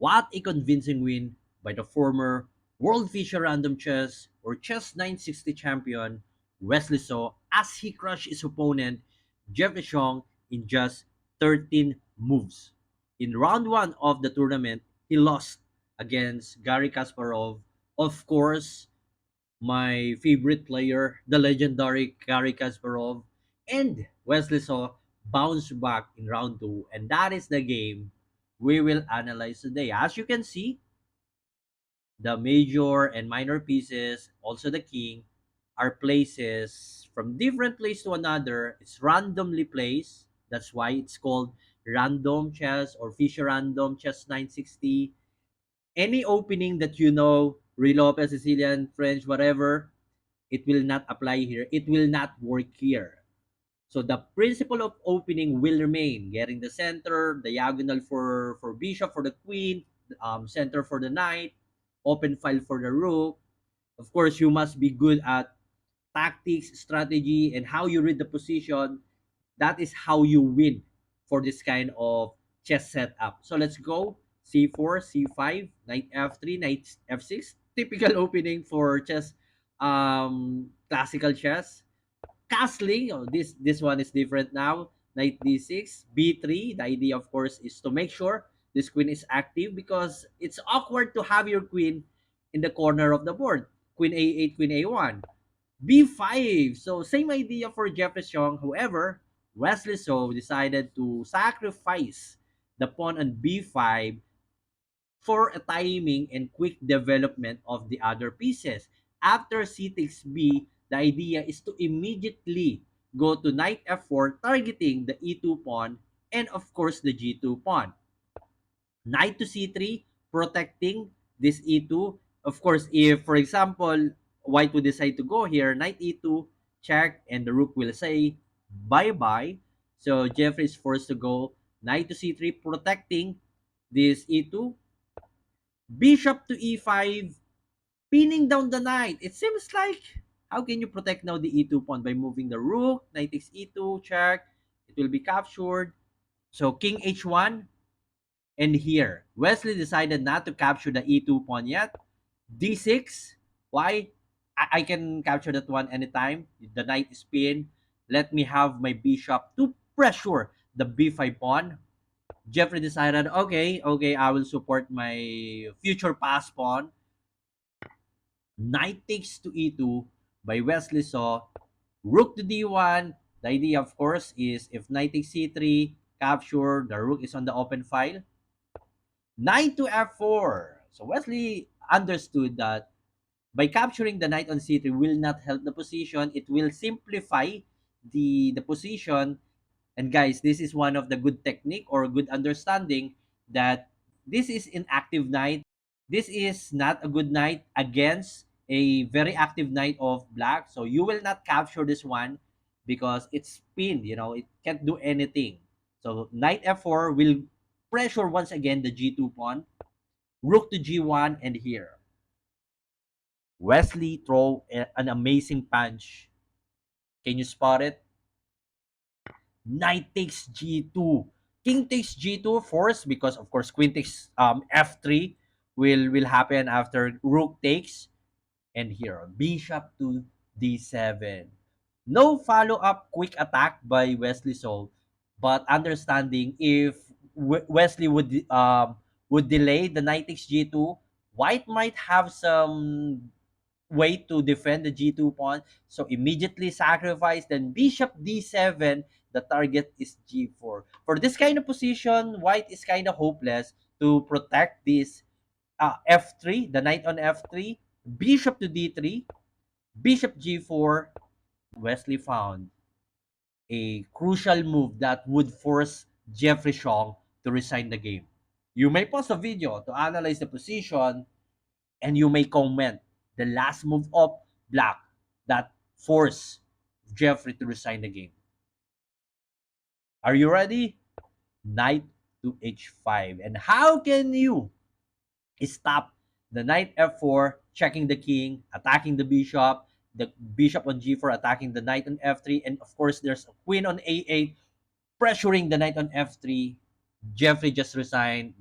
What a convincing win by the former World Fisher Random Chess or Chess 960 champion Wesley Saw as he crushed his opponent Jeffrey Xiong in just 13 moves. In round 1 of the tournament, he lost against Garry Kasparov. Of course, my favorite player, the legendary Garry Kasparov, and Wesley Saw bounced back in round 2, and that is the game we will analyze today. As you can see, the major and minor pieces, also the king, are places from different place to another. It's randomly placed. That's why it's called random chess or Fisher random chess 960. Any opening that you know, Relope, Sicilian, French, whatever, it will not apply here. It will not work here. So the principle of opening will remain. Getting the center, diagonal for bishop, for the queen, center for the knight, open file for the rook. Of course, you must be good at tactics, strategy, and how you read the position. That is how you win for this kind of chess setup. So let's go. C4, C5, knight F3, knight F6. Typical opening for chess, classical chess. Castling, oh, this one is different now. Knight D6, B3. The idea, of course, is to make sure this queen is active because it's awkward to have your queen in the corner of the board. Queen A8, Queen A1. B5. So same idea for Jeffrey Xiong. However, Wesley So decided to sacrifice the pawn on B5 for a timing and quick development of the other pieces. After c takes b, the idea is to immediately go to knight f4, targeting the e2 pawn and of course the g2 pawn. Knight to c3, protecting this e2. Of course, if for example, white would decide to go here, knight e2, check, and the rook will say bye-bye. So Jeffrey is forced to go knight to c3, protecting this e2, bishop to e5, pinning down the knight. It seems like, how can you protect now the e2 pawn? By moving the rook, knight takes e2, check, it will be captured. So king h1, and here, Wesley decided not to capture the e2 pawn yet. d6, why? I can capture that one anytime. The knight is pinned. Let me have my bishop to pressure the b5 pawn. Jeffrey decided, okay, I will support my future pass pawn. Knight takes to e2 by Wesley Saw. Rook to d1. The idea, of course, is if knight takes c3, capture, the rook is on the open file. Knight to f4. So Wesley understood that by capturing the knight on c3 will not help the position. It will simplify the position. And guys, this is one of the good technique or good understanding that this is inactive knight. This is not a good knight against a very active knight of black. So you will not capture this one because it's pinned, it can't do anything. So knight f4 will pressure once again the g2 pawn, rook to g1, and here Wesley throw an amazing punch. Can you spot it? Knight takes g2, king takes g2 force because of course queen takes f3 will happen after rook takes, and here bishop to d7. No follow-up quick attack by Wesley So, but understanding if Wesley would delay the knight takes g2, white might have some way to defend the g2 pawn. So immediately sacrifice, then bishop d7, the target is g4. For this kind of position, white is kind of hopeless to protect this f3, the knight on f3, bishop to d3, bishop g4. Wesley found a crucial move that would force Jeffrey Xiong to resign the game. You may pause the video to analyze the position, and you may comment the last move of black that forced Jeffrey to resign the game. Are you ready? Knight to h5. And how can you stop the knight f4, checking the king, attacking the bishop on g4, attacking the knight on f3, and of course there's a queen on a8, pressuring the knight on f3. Jeffrey just resigned.